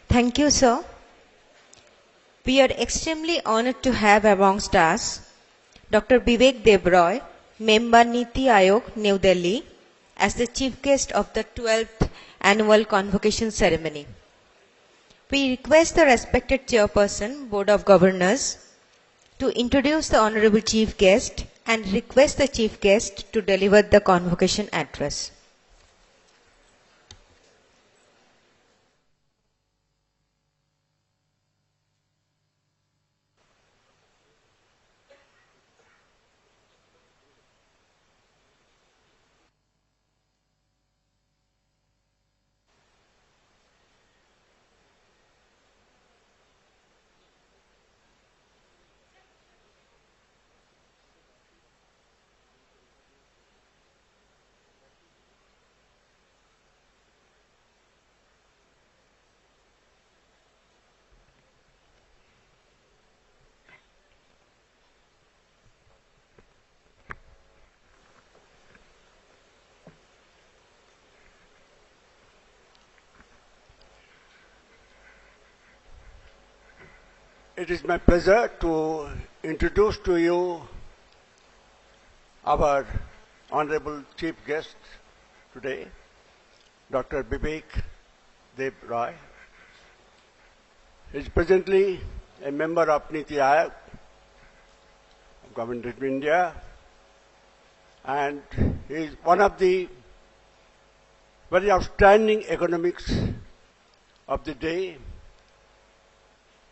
Thank you, sir. We are extremely honored to have amongst us Dr. Vivek Devroy, Member Niti Aayog, New Delhi, as the chief guest of the 12th annual convocation ceremony. We request the respected chairperson, Board of Governors, to introduce the honorable chief guest and request the chief guest to deliver the convocation address. It is my pleasure to introduce to you our honorable chief guest today, Dr. Vivek Devroy. He is presently a member of Niti Aayog, Government of India, and he is one of the very outstanding economics of the day,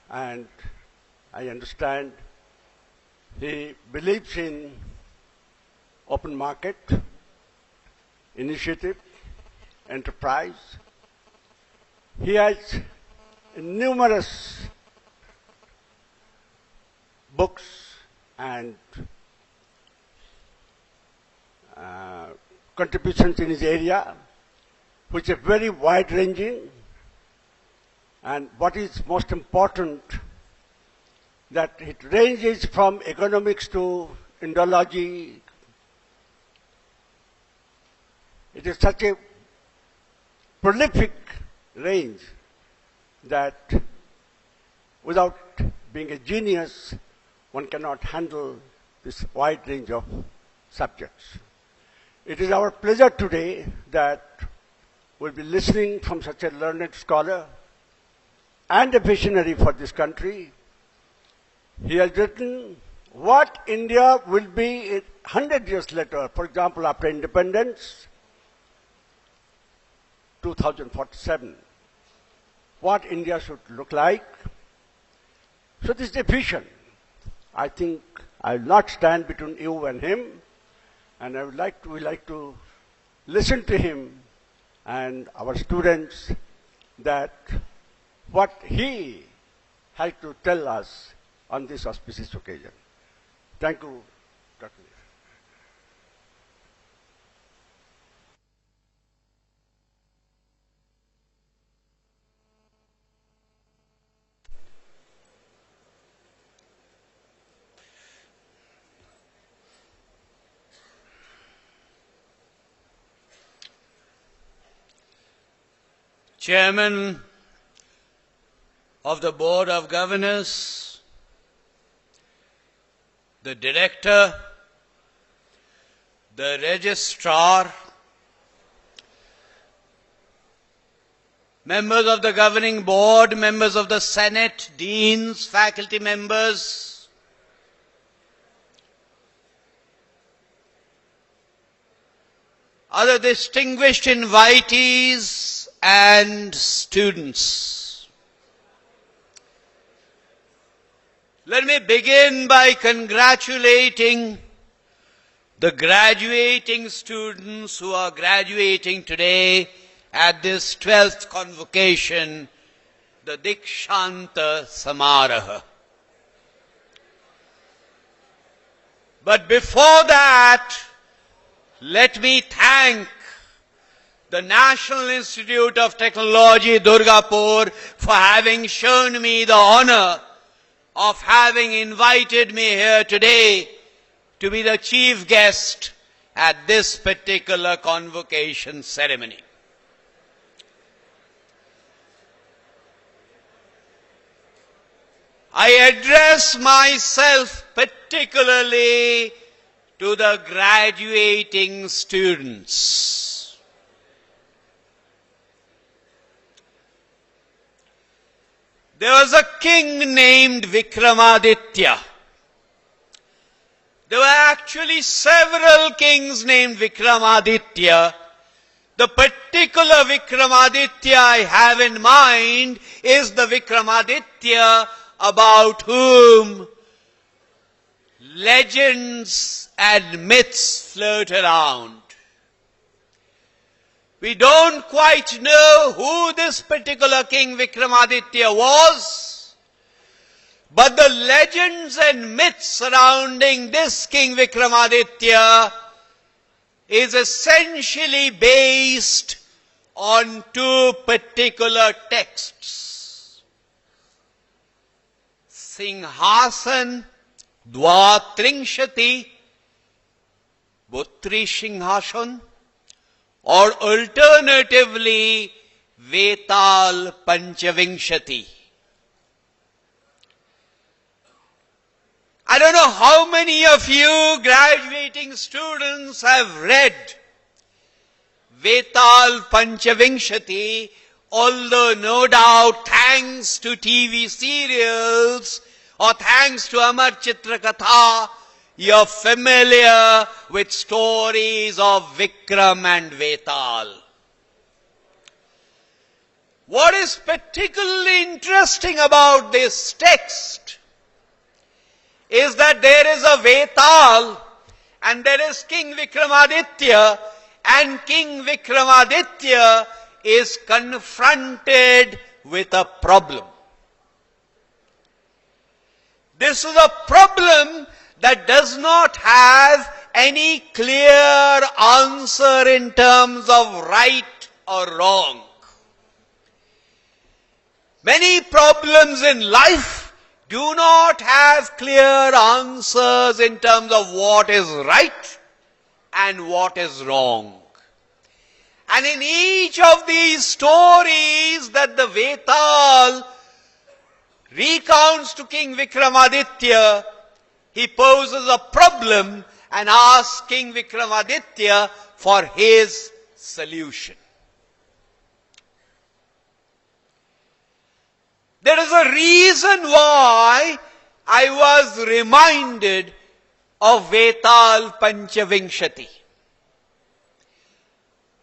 and I understand he believes in open market, initiative, enterprise. He has numerous books and contributions in his area, which are very wide-ranging. And what is most important, that it ranges from economics to Indology. It is such a prolific range that without being a genius, one cannot handle this wide range of subjects. It is our pleasure today that we'll be listening from such a learned scholar and a visionary for this country. He has written what India will be 100 years later, for example, after independence, 2047, what India should look like. So this is a vision. I think I will not stand between you and him, and we like to listen to him and our students that what he has to tell us on this auspicious occasion. Thank you, Dr. Chairman of the Board of Governors, the Director, the Registrar, members of the Governing Board, members of the Senate, deans, faculty members, other distinguished invitees and students. Let me begin by congratulating the graduating students who are graduating today at this 12th convocation, the Dikshanta Samaraha. But before that, let me thank the National Institute of Technology, Durgapur, for having shown me the honor of having invited me here today to be the chief guest at this particular convocation ceremony. I address myself particularly to the graduating students. There was a king named Vikramaditya. There were actually several kings named Vikramaditya. The particular Vikramaditya I have in mind is the Vikramaditya about whom legends and myths float around. We don't quite know who this particular King Vikramaditya was, but the legends and myths surrounding this King Vikramaditya is essentially based on two particular texts. Singhasan Dvatringshati, Bhutri Singhasan, or alternatively Vetal Panchavinshati. I don't know how many of you graduating students have read Vetal Panchavinshati, although no doubt thanks to TV serials or thanks to Amar Chitra Katha, you're familiar with stories of Vikram and Vetal. What is particularly interesting about this text is that there is a Vetal and there is King Vikramaditya, and King Vikramaditya is confronted with a problem. This is a problem that does not have any clear answer in terms of right or wrong. Many problems in life do not have clear answers in terms of what is right and what is wrong. And in each of these stories that the Vetal recounts to King Vikramaditya, he poses a problem and asks King Vikramaditya for his solution. There is a reason why I was reminded of Vetal Panchavinshati.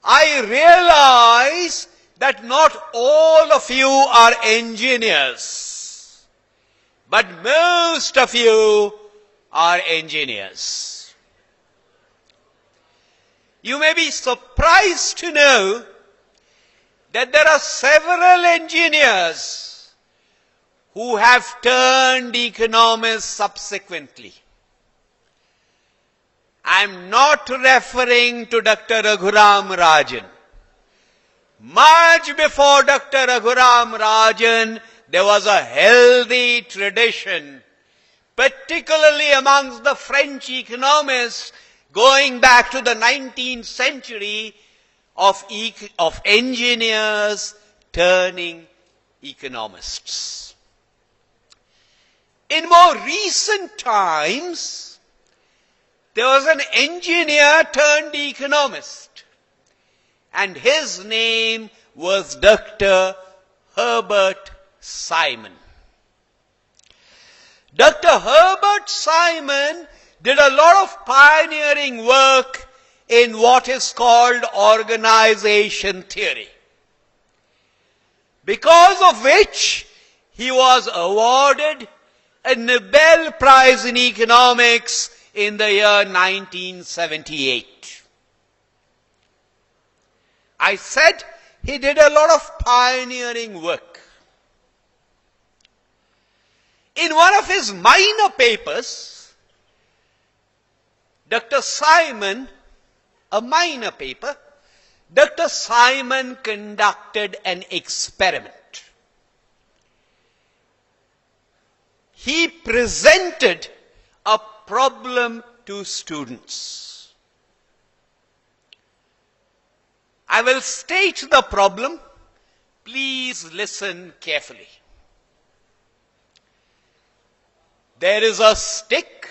I realize that not all of you are engineers, but most of you are engineers. You may be surprised to know that there are several engineers who have turned economists subsequently. I am not referring to Dr. Raghuram Rajan. Much before Dr. Raghuram Rajan, there was a healthy tradition, particularly amongst the French economists, going back to the 19th century, of engineers turning economists. In more recent times, there was an engineer turned economist, and his name was Dr. Herbert Simon. Dr. Herbert Simon did a lot of pioneering work in what is called organization theory, because of which he was awarded a Nobel Prize in Economics in the year 1978. I said he did a lot of pioneering work. In one of his minor papers, Dr. Simon, a minor paper, Dr. Simon conducted an experiment. He presented a problem to students. I will state the problem. Please listen carefully. there is a stick.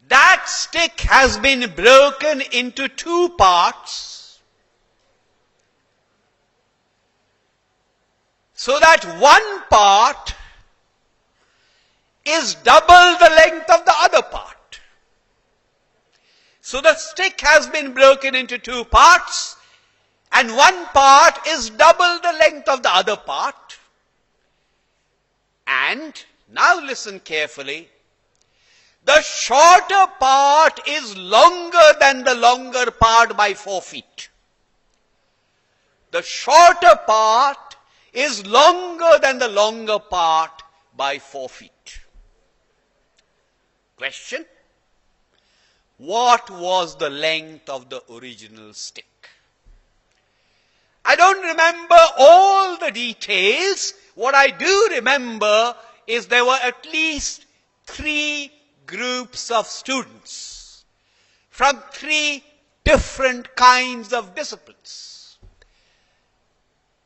That stick has been broken into two parts, so that one part is double the length of the other part. So the stick has been broken into two parts, and one part is double the length of the other part. And now listen carefully. The shorter part is longer than the longer part by 4 feet. The shorter part is longer than the longer part by 4 feet. Question: what was the length of the original stick? I don't remember all the details. What I do remember is there were at least 3 groups of students from 3 different kinds of disciplines.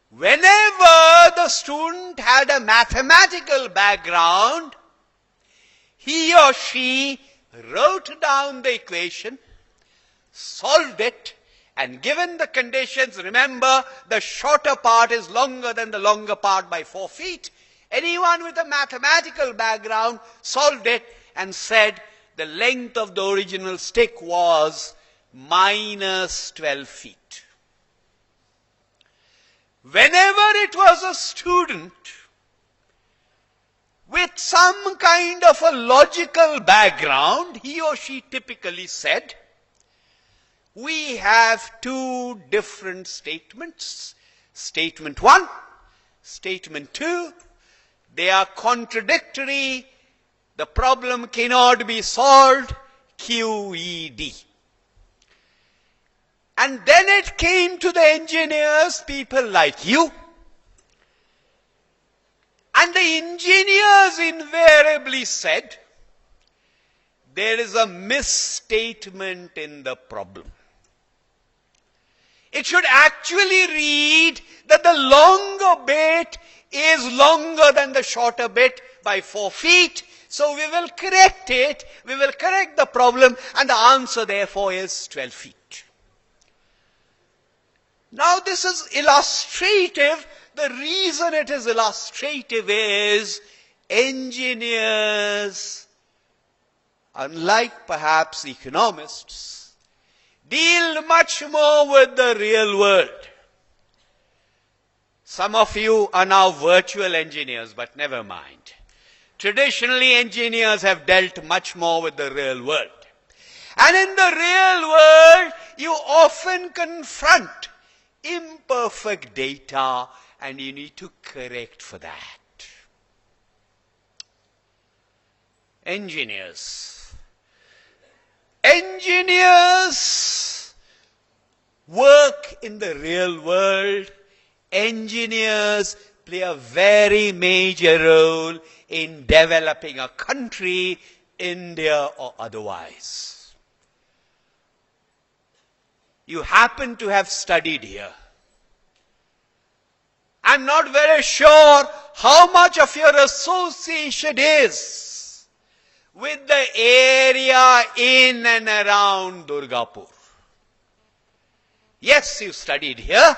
Whenever the student had a mathematical background, he or she wrote down the equation, solved it, and given the conditions, remember the shorter part is longer than the longer part by 4 feet. Anyone with a mathematical background solved it and said the length of the original stick was minus 12 feet. Whenever it was a student with some kind of a logical background, he or she typically said, we have 2 different statements. Statement 1, statement 2, they are contradictory. The problem cannot be solved. QED. And then it came to the engineers, people like you. And the engineers invariably said, there is a misstatement in the problem. It should actually read that the longer bit is longer than the shorter bit by 4 feet. So we will correct it, we will correct the problem, and the answer therefore is 12 feet. Now this is illustrative. The reason it is illustrative is engineers, unlike perhaps economists, deal much more with the real world. Some of you are now virtual engineers, but never mind. Traditionally, engineers have dealt much more with the real world. And in the real world, you often confront imperfect data, and you need to correct for that. Engineers work in the real world. Engineers play a very major role in developing a country, India or otherwise. You happen to have studied here. I'm not very sure how much of your association is with the area in and around Durgapur. Yes, you studied here.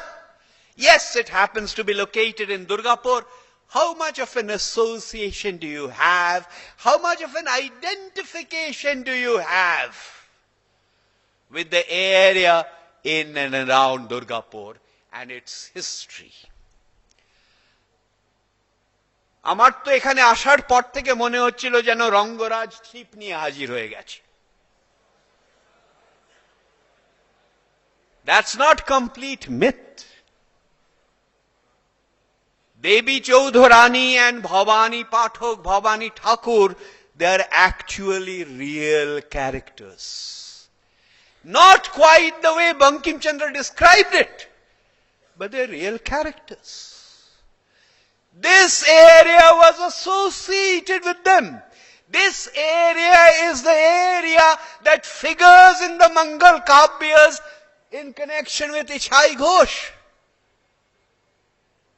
Yes, it happens to be located in Durgapur. How much of an association do you have? How much of an identification do you have with the area in and around Durgapur and its history? আমার তো এখানে আসার পর থেকে মনে হচ্ছিল যেন রঙ্গরাজ ছিপ নিয়ে হাজির হয়ে গেছে। That's not complete myth. Devi Chaudharani and Bhavani Pathak, Bhavani Thakur, they are actually real characters. Not quite the way Bankim Chandra described it, but they're real characters. This area was associated with them. This area is the area that figures in the Mangal Kavyas in connection with Ichai Ghosh.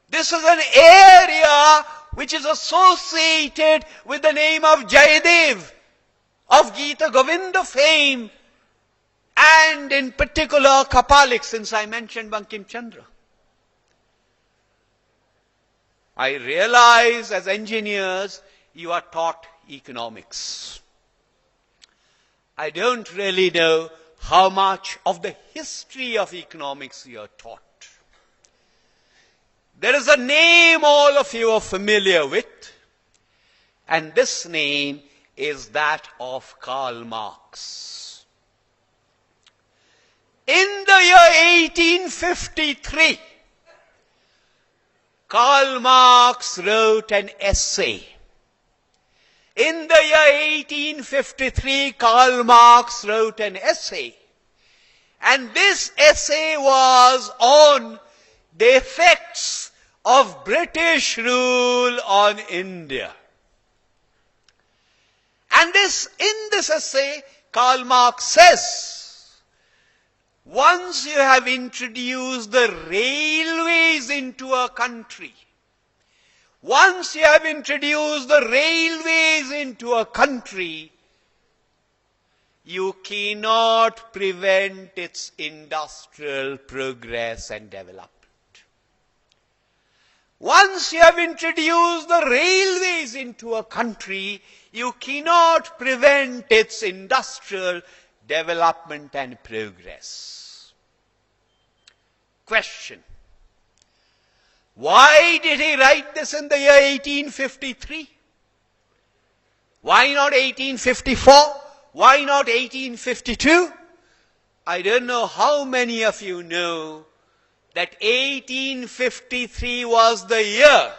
This is an area which is associated with the name of Jayadev, of Gita Govinda fame, and in particular Kapalik, since I mentioned Bankim Chandra. I realize as engineers, you are taught economics. I don't really know how much of the history of economics you are taught. There is a name all of you are familiar with, and this name is that of Karl Marx. In the year 1853, Karl Marx wrote an essay. In the year 1853, Karl Marx wrote an essay. And this essay was on the effects of British rule on India. And in this essay, Karl Marx says, once you have introduced the railways into a country, once you have introduced the railways into a country, you cannot prevent its industrial progress and development. Once you have introduced the railways into a country, you cannot prevent its industrial development and progress. Question. Why did he write this in the year 1853? Why not 1854? Why not 1852? I don't know how many of you know that 1853 was the year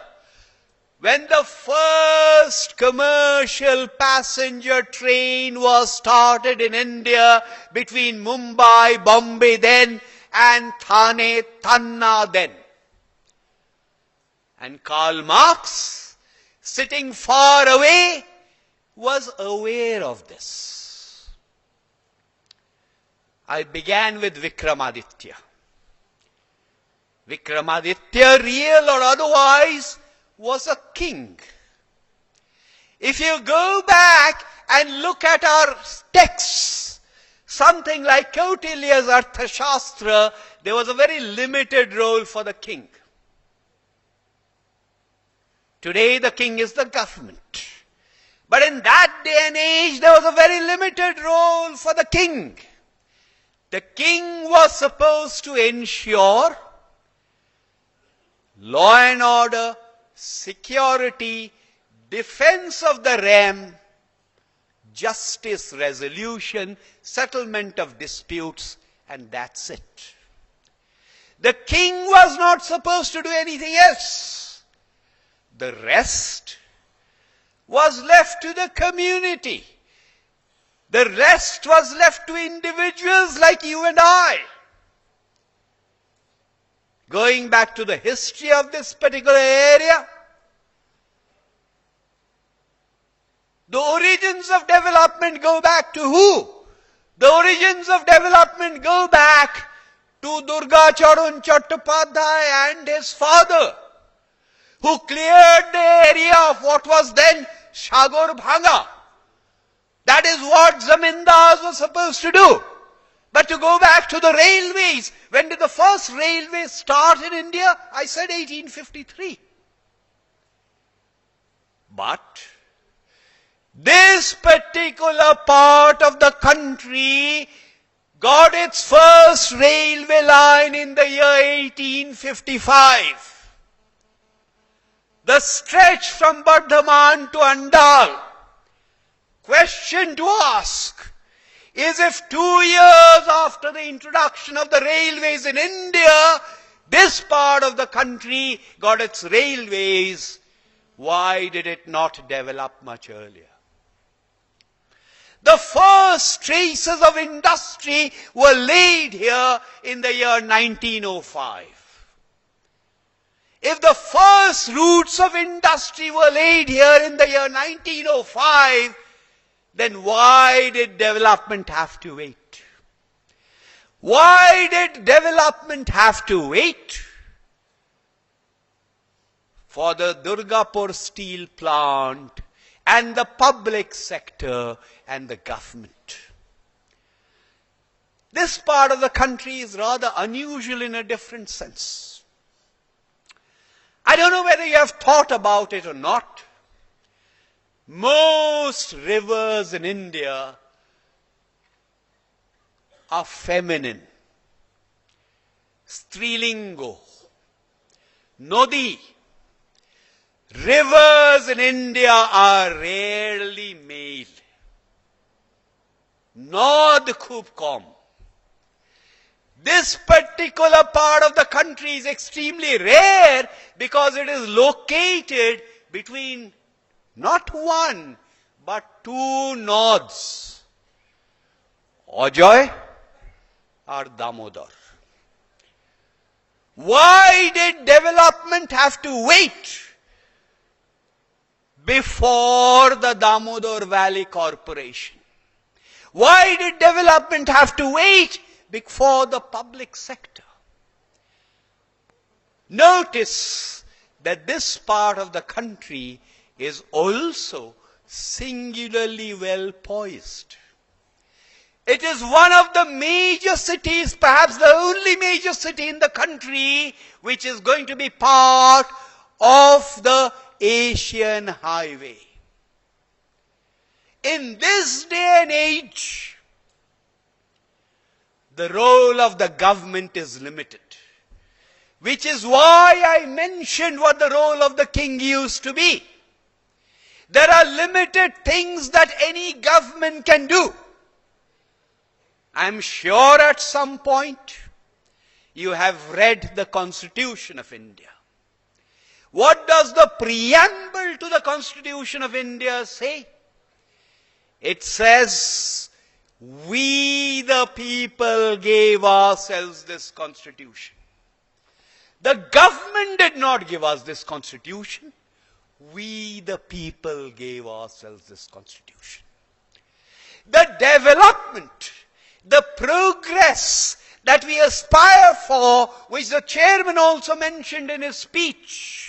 when the first commercial passenger train was started in India between Mumbai, Bombay then, and Thane, Tanna then. And Karl Marx, sitting far away, was aware of this. I began with Vikramaditya. Vikramaditya, real or otherwise, was a king. If you go back and look at our texts, something like Kautilya's Arthashastra, there was a very limited role for the king. Today the king is the government. But in that day and age, there was a very limited role for the king. The king was supposed to ensure law and order, security, defense of the realm, justice, resolution, settlement of disputes, and that's it. The king was not supposed to do anything else. The rest was left to the community. The rest was left to individuals like you and I. Going back to the history of this particular area, the origins of development go back to who? The origins of development go back to Durga Charun Chattopadhyay and his father, who cleared the area of what was then Shagor Bhanga. That is what zamindars were supposed to do. But to go back to the railways, when did the first railway start in India? I said 1853. But this particular part of the country got its first railway line in the year 1855. The stretch from Bardhaman to Andal. Question to ask is, if 2 years after the introduction of the railways in India, this part of the country got its railways, why did it not develop much earlier? The first traces of industry were laid here in the year 1905. If the first roots of industry were laid here in the year 1905, then why did development have to wait? Why did development have to wait for the Durgapur steel plant and the public sector and the government. This part of the country is rather unusual in a different sense. I don't know whether you have thought about it or not. Most rivers in India are feminine. Strilingo, Nodi. Rivers in India are rarely male. Nod khub kam. This particular part of the country is extremely rare because it is located between not one but two nods, Ajoy or Damodar. Why did development have to wait before the Damodar Valley Corporation? Why did development have to wait before the public sector? Notice that this part of the country is also singularly well poised. It is one of the major cities, perhaps the only major city in the country, which is going to be part of the Asian Highway. In this day and age, the role of the government is limited, which is why I mentioned what the role of the king used to be. There are limited things that any government can do. I'm sure at some point you have read the Constitution of India. What does the preamble to the Constitution of India say? It says, we the people gave ourselves this Constitution. The government did not give us this Constitution. We the people gave ourselves this Constitution. The development, the progress that we aspire for, which the chairman also mentioned in his speech,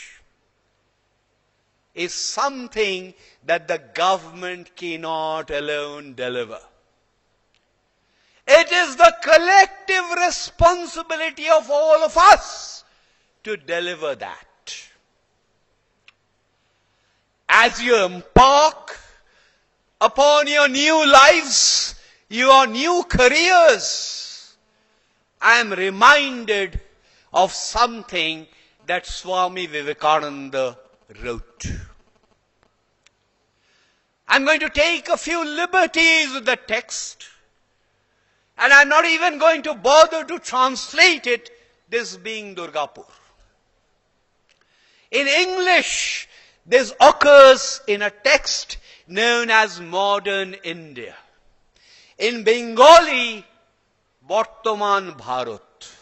is something that the government cannot alone deliver. It is the collective responsibility of all of us to deliver that. As you embark upon your new lives, your new careers, I am reminded of something that Swami Vivekananda wrote. I'm going to take a few liberties with the text, and I'm not even going to bother to translate it, this being Durgapur. In English, this occurs in a text known as Modern India. In Bengali, Bortoman Bharat.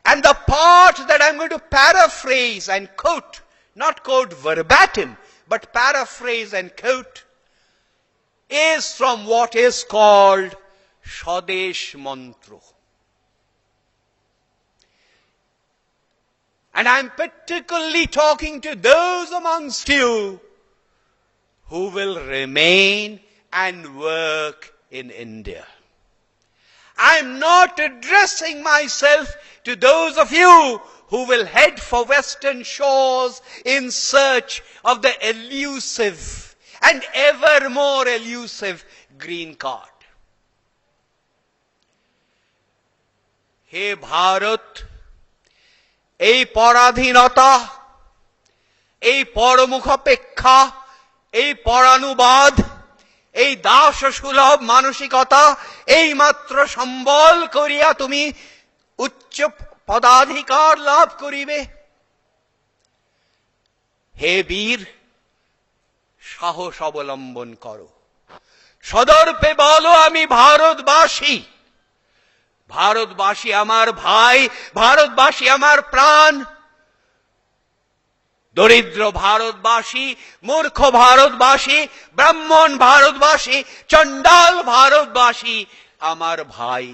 And the part that I'm going to paraphrase and quote, not quote verbatim, but paraphrase and quote, is from what is called Swadesh Mantra. And I'm particularly talking to those amongst you who will remain and work in India. I'm not addressing myself to those of you who will head for western shores in search of the elusive and ever more elusive green card. Hey Bharat, এই পরাধীনতা, এই পরমুখাপেক্ষা, এই পরানুবাদ, এই দাসসুলভ মানসিকতা এই মাত্র সম্বল করিয়া তুমি উচ্চ পদাধিকার লাভ করিবে। হে বীর, সাহস অবলম্বন করো, সদর্পে বলো আমি ভারতবাসী। ভারতবাসী আমার ভাই, ভারতবাসী আমার প্রাণ। দরিদ্র ভারতবাসী, মূর্খ ভারতবাসী, ব্রাহ্মণ ভারতবাসী, চণ্ডাল ভারতবাসী আমার ভাই।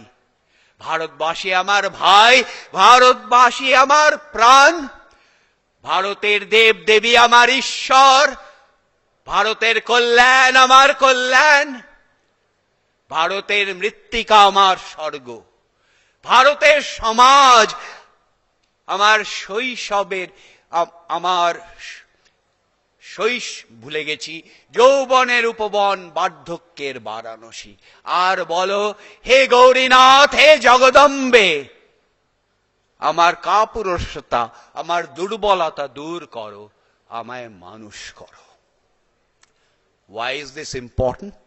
ভারতবাসী আমার ভাই, ভারতবাসী আমার প্রাণ। ভারতের দেব দেবী আমার ঈশ্বর, ভারতের কল্যাণ আমার কল্যাণ, ভারতের মৃত্তিকা আমার স্বর্গ, ভারতের সমাজ আমার শৈশবের, আমার ভুলে গেছি, যৌবনের উপবন, বার্ধক্যের বারাণসী। আর বলো, হে গৌরীনাথ, হে জগদম্বে, আমার কাপুরুষতা, আমার দুর্বলতা দূর করো, আমায় মানুষ করো। Why is this important?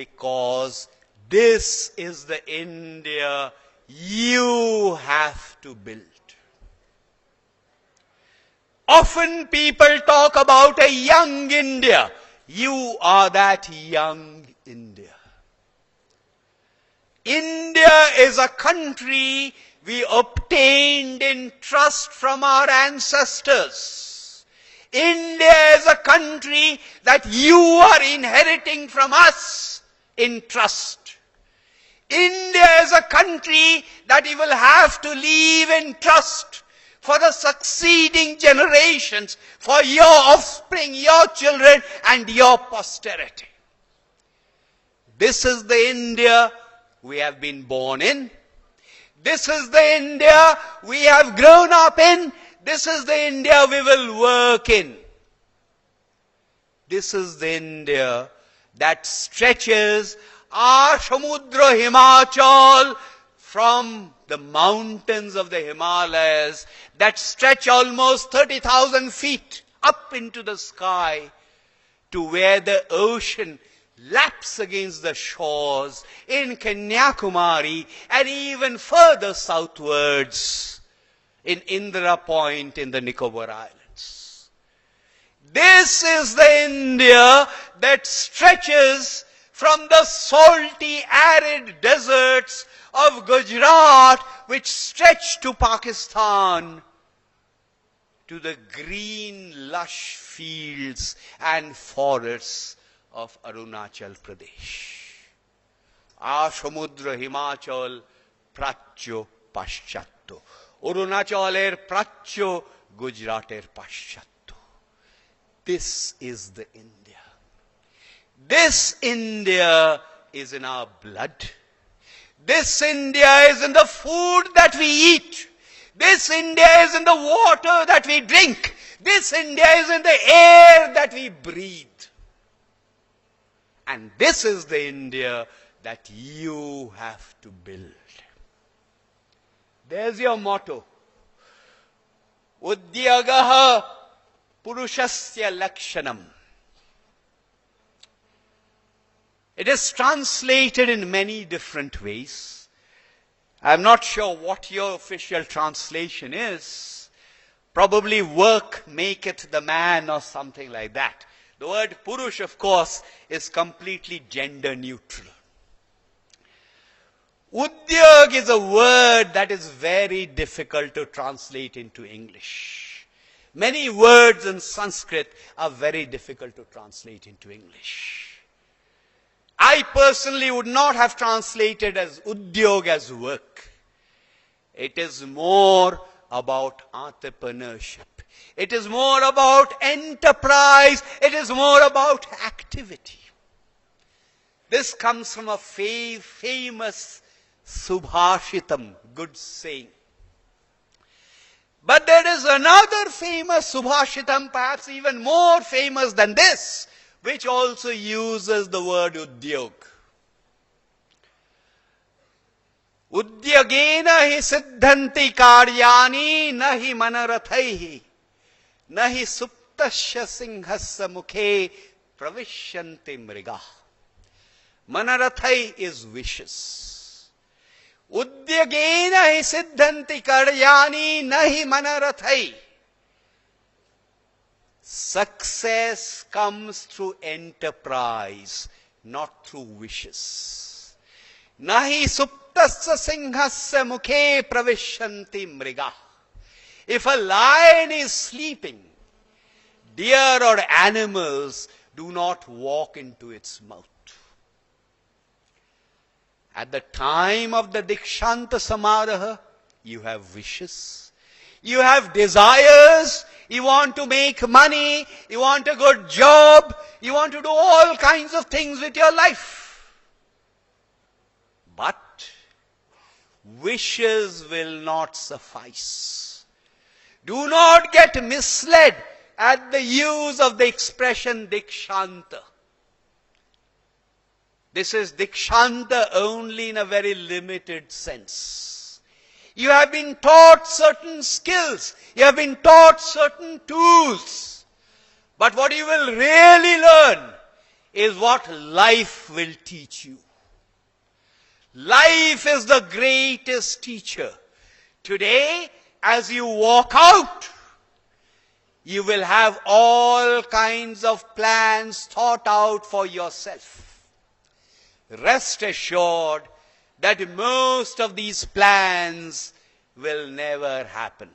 Because this is the India you have to build. Often people talk about a young India. You are that young India. India is a country we obtained in trust from our ancestors. India is a country that you are inheriting from us in trust. India is a country that you will have to leave in trust for the succeeding generations, for your offspring, your children, and your posterity. This is the India we have been born in. This is the India we have grown up in. This is the India we will work in. This is the India that stretches our Samudra Himachal from the mountains of the Himalayas that stretch almost 30,000 feet up into the sky to where the ocean laps against the shores in Kanyakumari and even further southwards in Indira Point in the Nicobar Islands. This is the India that stretches from the salty, arid deserts of Gujarat, which stretch to Pakistan, to the green, lush fields and forests of Arunachal Pradesh. Asamudra Himachal Prachyo Paschatto. Arunachaler Prachyo, Gujarater Paschatto. This is the India. This India is in our blood. This India is in the food that we eat. This India is in the water that we drink. This India is in the air that we breathe. And this is the India that you have to build. There's your motto. Udyagaha Purushasya Lakshanam. It is translated in many different ways. I'm not sure what your official translation is. Probably work maketh the man or something like that. The word Purush, of course, is completely gender neutral. Udyog is a word that is very difficult to translate into English. Many words in Sanskrit are very difficult to translate into English. I personally would not have translated as udyog as work. It is more about entrepreneurship. It is more about enterprise. It is more about activity. This comes from a famous Subhashitam, good saying. But there is another famous Subhashitam, perhaps even more famous than this, which also uses the word udyog. Udyagena hi siddhanti karyani nahi manarathaihi nahi suptasya singhasya mukhe pravishyanti mriga. Manarathai is wishes. Udyagena hi siddhanti karyani nahi manarathai. Success comes through enterprise, not through wishes. Nahi suptasya singhasya mukhe pravishyanti mriga. If a lion is sleeping, deer or animals do not walk into its mouth. At the time of the Dikshanta Samaraha, you have wishes. You have desires, you want to make money, you want a good job, you want to do all kinds of things with your life. But wishes will not suffice. Do not get misled at the use of the expression Dikshanta. This is Dikshanta only in a very limited sense. You have been taught certain skills, you have been taught certain tools, but what you will really learn is what life will teach you. Life is the greatest teacher. Today, as you walk out, you will have all kinds of plans thought out for yourself. Rest assured that most of these plans will never happen.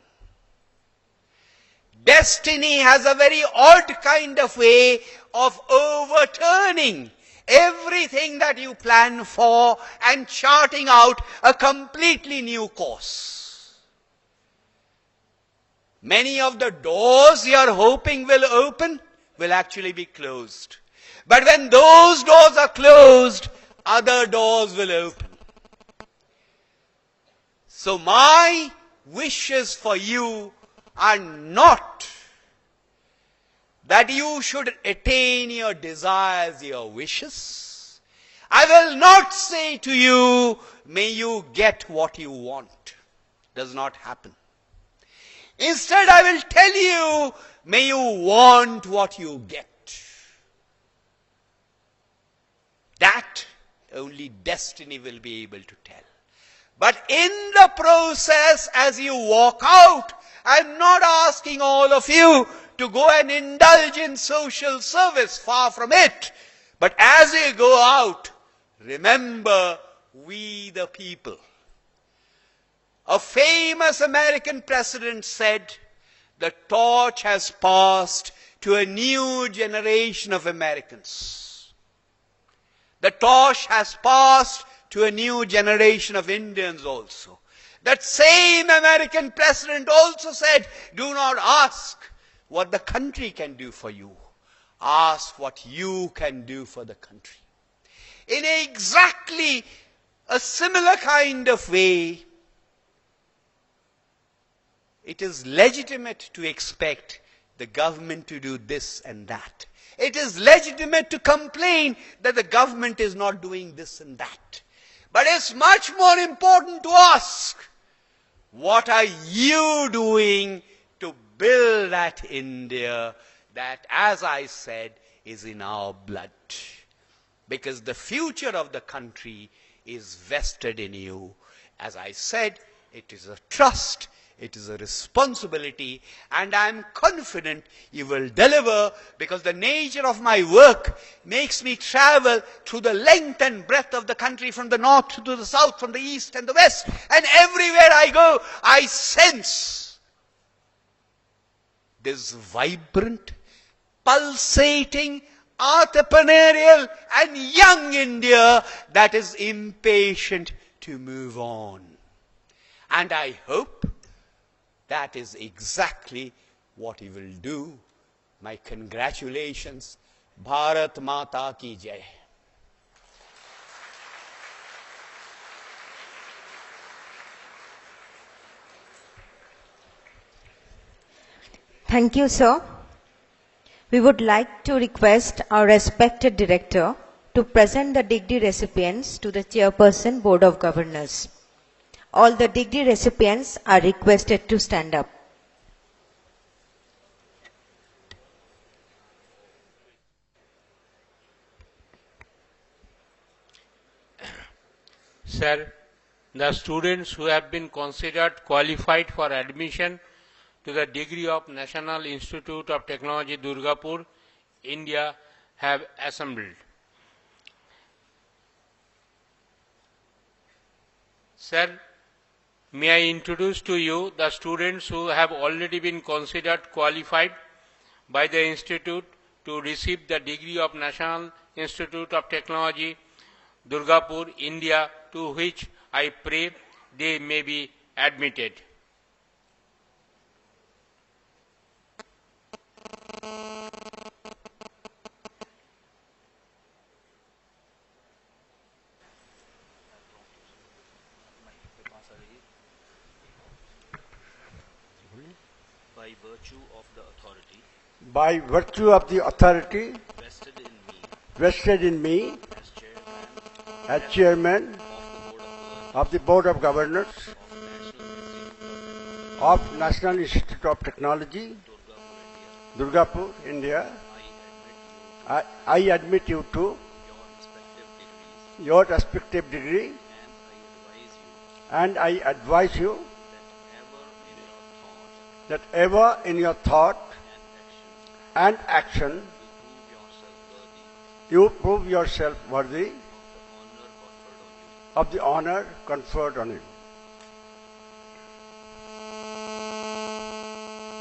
Destiny has a very odd kind of way of overturning everything that you plan for and charting out a completely new course. Many of the doors you are hoping will open will actually be closed. But when those doors are closed, other doors will open. So my wishes for you are not that you should attain your desires, your wishes. I will not say to you, may you get what you want. Does not happen. Instead, I will tell you, may you want what you get. That only destiny will be able to tell. But in the process, as you walk out, I'm not asking all of you to go and indulge in social service, far from it. But as you go out, remember, we the people. A famous American president said, the torch has passed to a new generation of Americans. The torch has passed to a new generation of Indians also. That same American president also said, do not ask what the country can do for you. Ask what you can do for the country. In exactly a similar kind of way, it is legitimate to expect the government to do this and that. It is legitimate to complain that the government is not doing this and that. But it's much more important to ask, what are you doing to build that India that, as I said, is in our blood? Because the future of the country is vested in you. As I said, it is a trust, it is a responsibility, and I am confident you will deliver, because the nature of my work makes me travel through the length and breadth of the country, from the north to the south, from the east and the west, and everywhere I go, I sense this vibrant, pulsating, entrepreneurial and young India that is impatient to move on. And I hope that is exactly what he will do. My congratulations. Bharat Mata Ki Jai. Thank you, sir. We would like to request our respected director to present the degree recipients to the Chairperson Board of Governors. All the degree recipients are requested to stand up. Sir, the students who have been considered qualified for admission to the degree of National Institute of Technology, Durgapur, India, have assembled. Sir, may I introduce to you the students who have already been considered qualified by the Institute to receive the degree of National Institute of Technology, Durgapur, India, to which I pray they may be admitted. by virtue of the authority vested in me vested in me as chairman as chairman of the Board of Governors of the Board of Governors of National Institute of of National Institute of Technology, Durgapur, India. Durgapur, India. I admit you to your respective degree, and I advise you and I advise you that ever in your thought that ever in your thought and action and action you prove yourself worthy you prove yourself worthy of the honor conferred on you. of the honor conferred on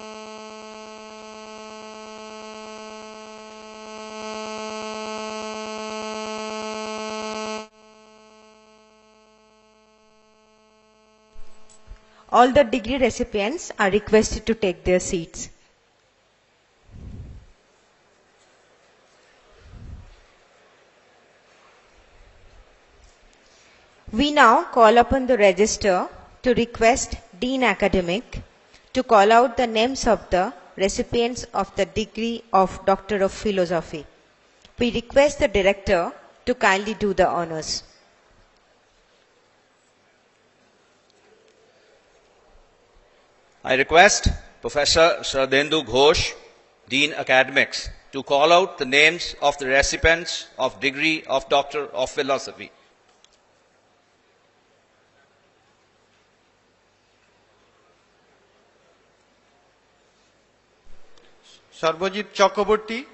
you. All the degree recipients are requested to take their seats. We now call upon the register to request Dean Academic to call out the names of the recipients of the degree of Doctor of Philosophy. We request the director to kindly do the honors. I request Professor Shraddhendu Ghosh, Dean Academics, to call out the names of the recipients of degree of Doctor of Philosophy. Sarbajit Chakraborty,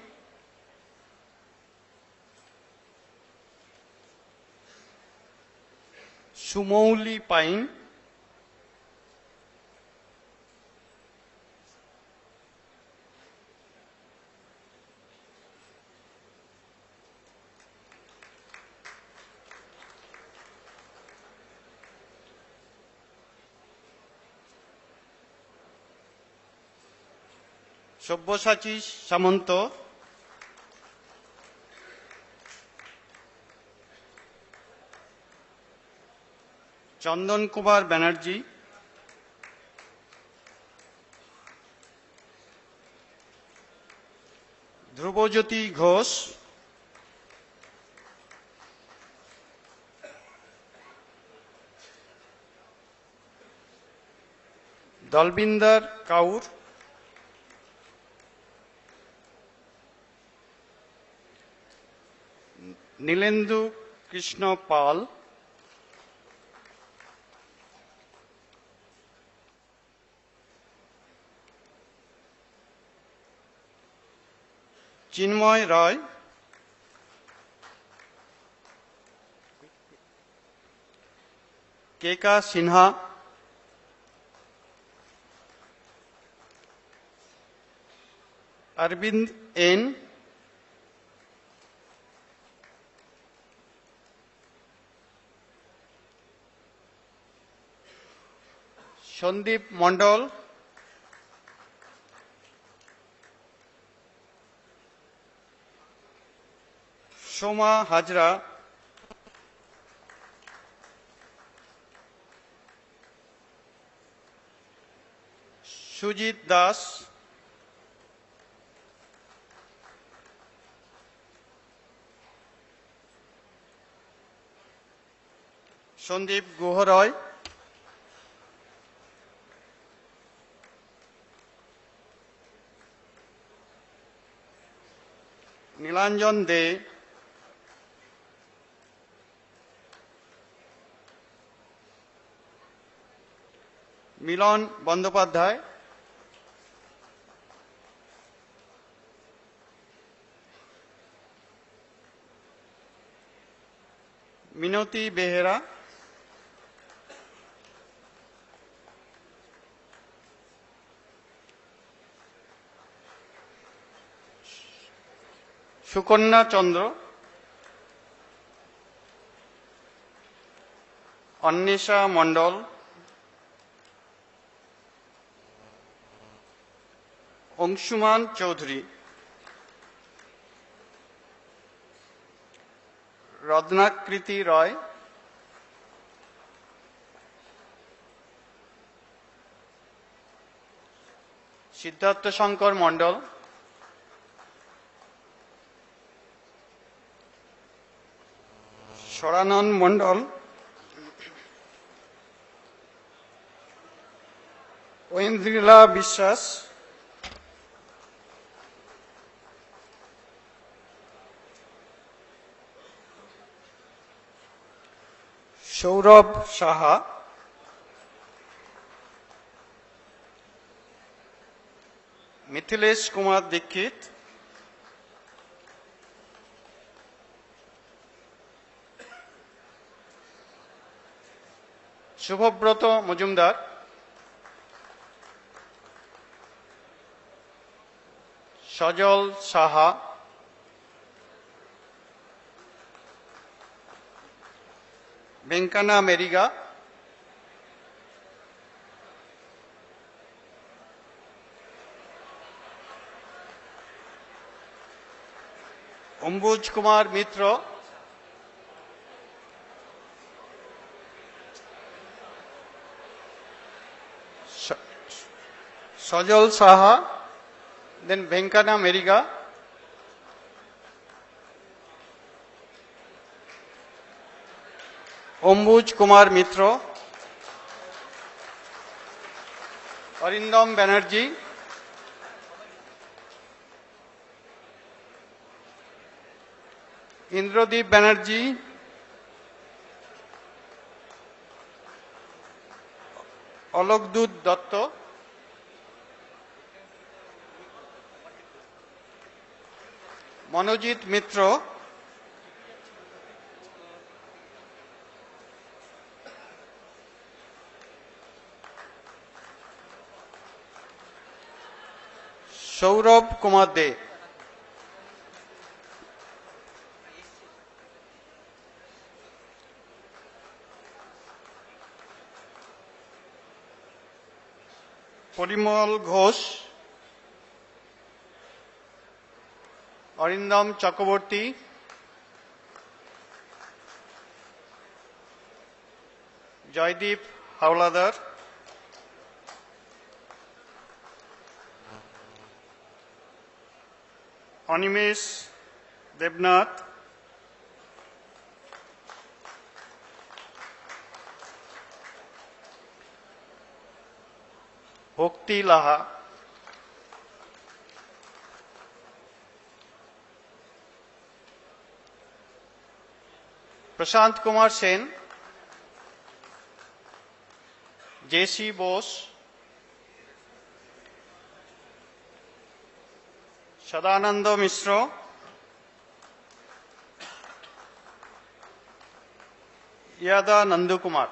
Sumouli Pain, Sabyasachi Samanta, Chandan Kumar Banerjee, Dhrubajyoti Ghosh, Dalvinder Kaur, Nilendu Krishna Pal, Chinmoy Roy, Keka Sinha, Arvind N, Sandip Mondal, Soma Hazra, Sujit Das, Sandip Guharoy, Nilanjan De, Milan Bandyopadhyay, Minati Behera, Sukanya Chandra, Anwesha Mondal, Anshuman Chowdhury, Ratnakriti Roy, Siddhartha Shankar Mondal, Saranan Mondal, Aindrila Biswas, Sourav Saha, Mithilesh Kumar Dikshit, Subhabrata Majumdar, Sajal Saha, বেঙ্কানা মেরিগা, Ambuj Kumar Mitra, Sajal Saha, then ভেঙ্কানা মেরিগা, Ambuj Kumar Mitra, Arindam Banerjee, Indradeep Banerjee, অলোকদূত Dutta, Manojit Mitra, Sourav Kumar they. Parimal Ghosh, Arindam Chakraborty, Joydeep Howlader, Animesh Debnath, Bhakti Laha, Prashant Kumar Sen, J C Bose, Sadananda Mishra, Yada Nandakumar.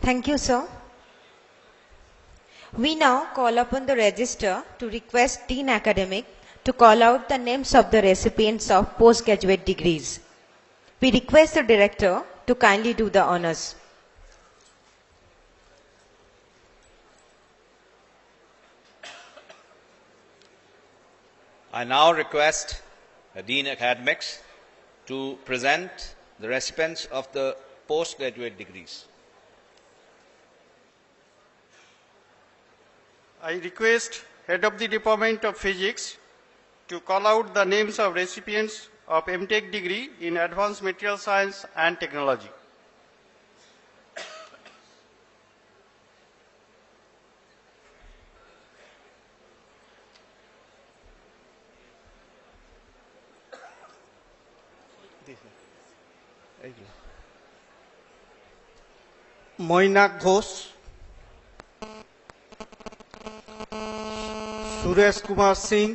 Thank you, sir. We now call upon the register to request Dean Academic to call out the names of the recipients of postgraduate degrees. We request the director to kindly do the honors. I now request the Dean Academics to present the recipients of the postgraduate degrees. I request Head of the Department of Physics to call out the names of recipients of MTech degree in Advanced Material Science and Technology. Mainak Ghosh, Suresh Kumar Singh,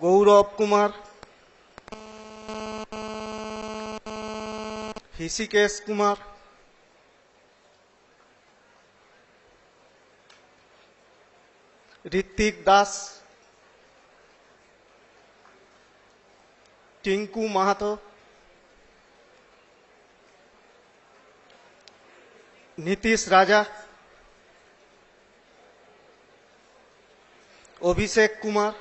Gaurav Kumar, Hrishikesh Kumar, Ritwik Das, Tinku Mahato, Nitish Raja, Abhishek Kumar,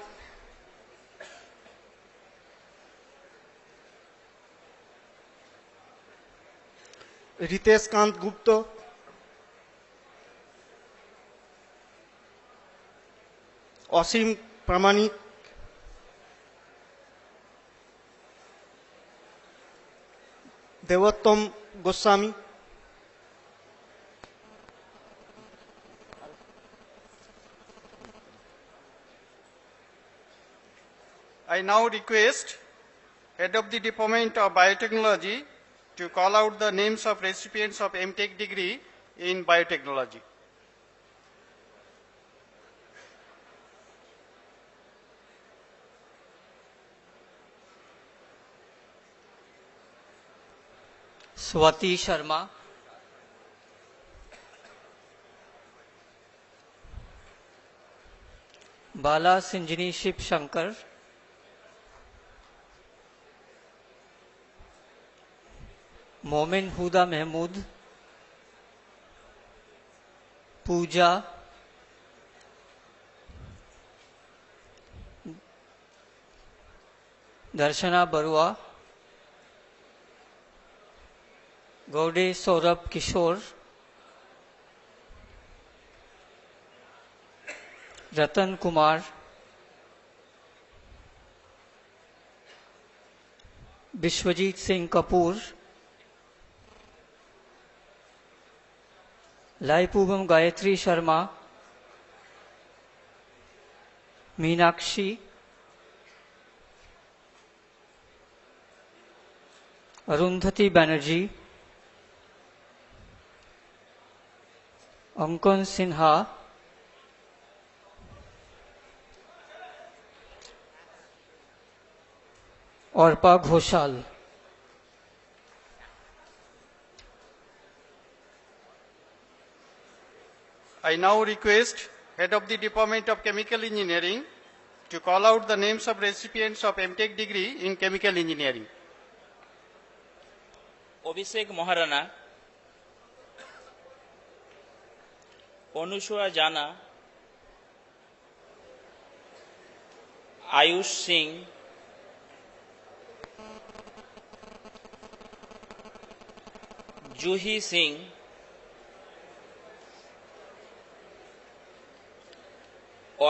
Ritesh Kanta Gupta, Asim Pramanik, Debottam Goswami, I now request Head of the Department of Biotechnology to call out the names of recipients of MTech degree in biotechnology. Swati Sharma, Bala Sinjini Shiv Shankar, Momin Huda Mahmood, Pooja, Darshana Barua, Gaude Saurabh Kishore, Ratan Kumar, Vishwajit Singh Kapoor, Laipugam Gayatri Sharma, Meenakshi, Arundhati Banerjee, Ankan Sinha, Orpa Ghoshal. I now request Head of the Department of Chemical Engineering to call out the names of recipients of MTech degree in Chemical Engineering. Abhishek Maharana, Anusuya Jana, Ayush Singh, Juhi Singh,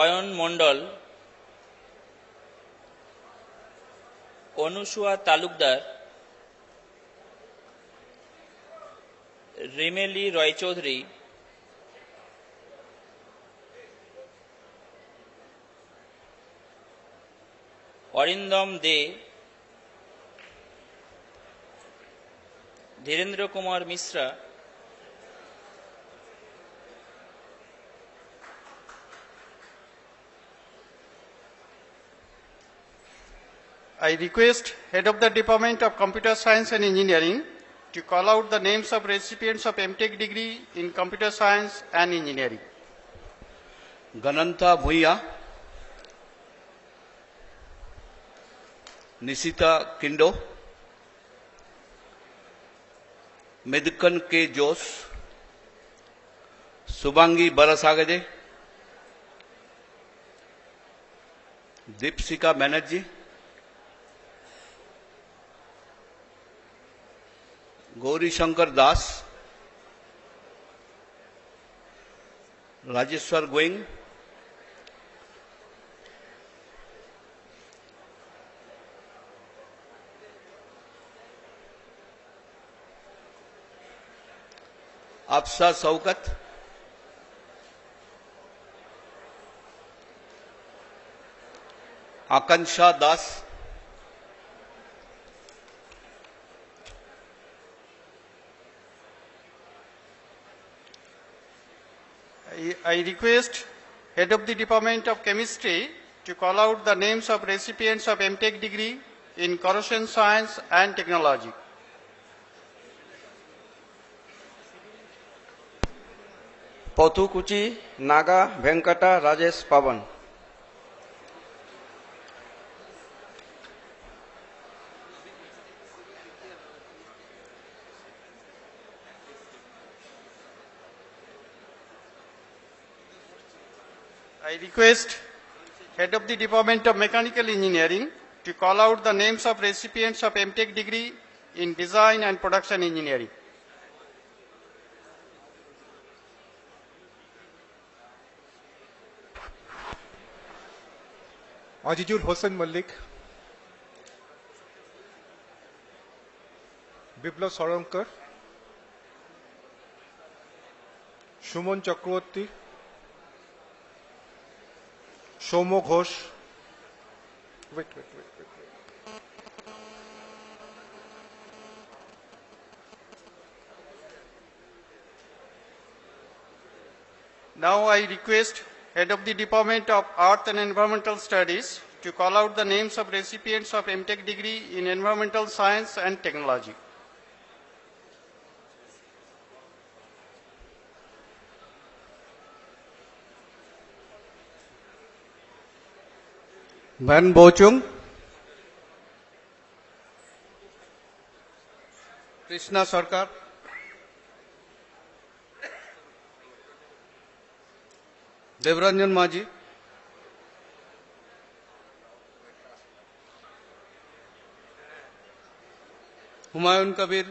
Ayan Mondal, Anusuya Talukdar, Rimeli Roychowdhury, Arindam De, Dhirendra Kumar Mishra, I request Head of the Department of Computer Science and Engineering to call out the names of recipients of MTech degree in Computer Science and Engineering. Gananta Bhuiya, Nisita Kindo, Medkan K. Jose, Subangi Barasagaje, Deepsika Banerjee, Gauri Shankar Das, Rajeshwar Going, Afsa Saukat, Akansha Das, I request Head of the Department of Chemistry to call out the names of recipients of MTech degree in Corrosion Science and Technology. Pathukuchi Naga Venkata Rajesh Pavan. I request Head of the Department of Mechanical Engineering to call out the names of recipients of MTech degree in Design and Production Engineering. Azizul Hossain Mallick, Biplab Sarankar, Suman Chakraborty, Soumya Ghosh. Now I request Head of the Department of Earth and Environmental Studies to call out the names of recipients of MTech degree in Environmental Science and Technology. Van Bawichung, Krishna Sarkar, Debaranjan Majhi, Humayun কবির,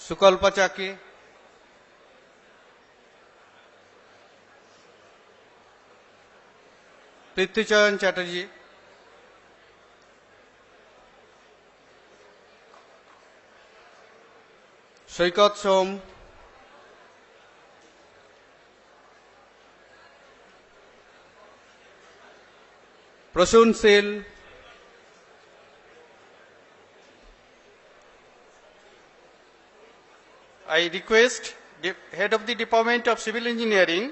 সুকল্পা চাকি, পৃথ্বীচরণ চ্যাটার্জি, সৈকত সোম, প্রসূন শীল, I request the Head of the Department of Civil Engineering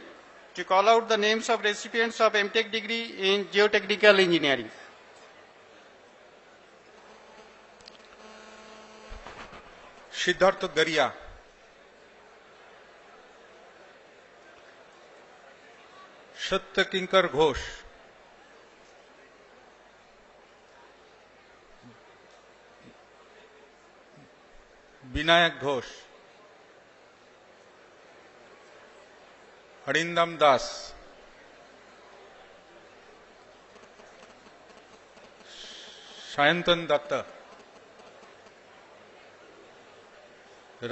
to call out the names of recipients of MTech degree in Geotechnical Engineering. Siddharth Garia, সত্য কিঙ্কর ঘোষ, বিনায়ক ঘোষ, অরিন্দম দাস, সায়ন্তন দত্ত,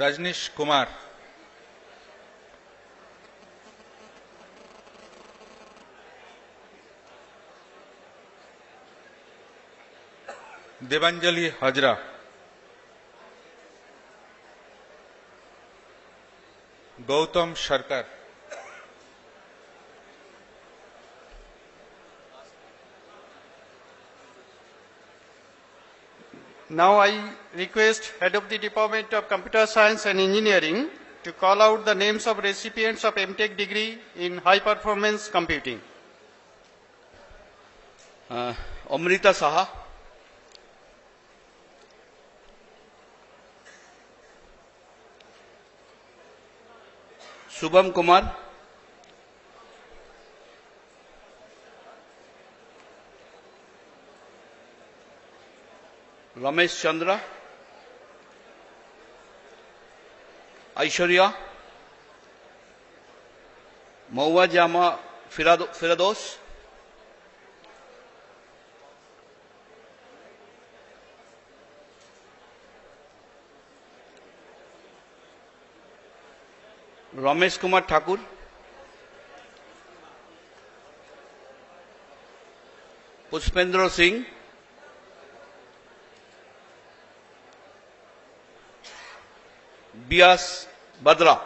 রজনীশ কুমার, দেবাঞ্জলি হাজরা, গৌতম সরকার। Now I request Head of the Department of Computer Science and Engineering to call out the names of recipients of MTech degree in High Performance Computing. Amrita Saha, Shubham Kumar, Ramesh Chandra, Aishwarya, মৌয়া জামা ফিরাদোস, রমেশ কুমার ঠাকুর, পুষ্পেন্দ্র সিং, বিয়াস বদরা।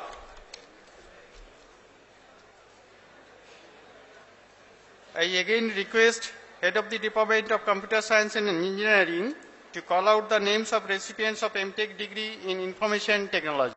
I again request Head of the Department of Computer Science and Engineering to call out the names of recipients of MTech degree in Information Technology.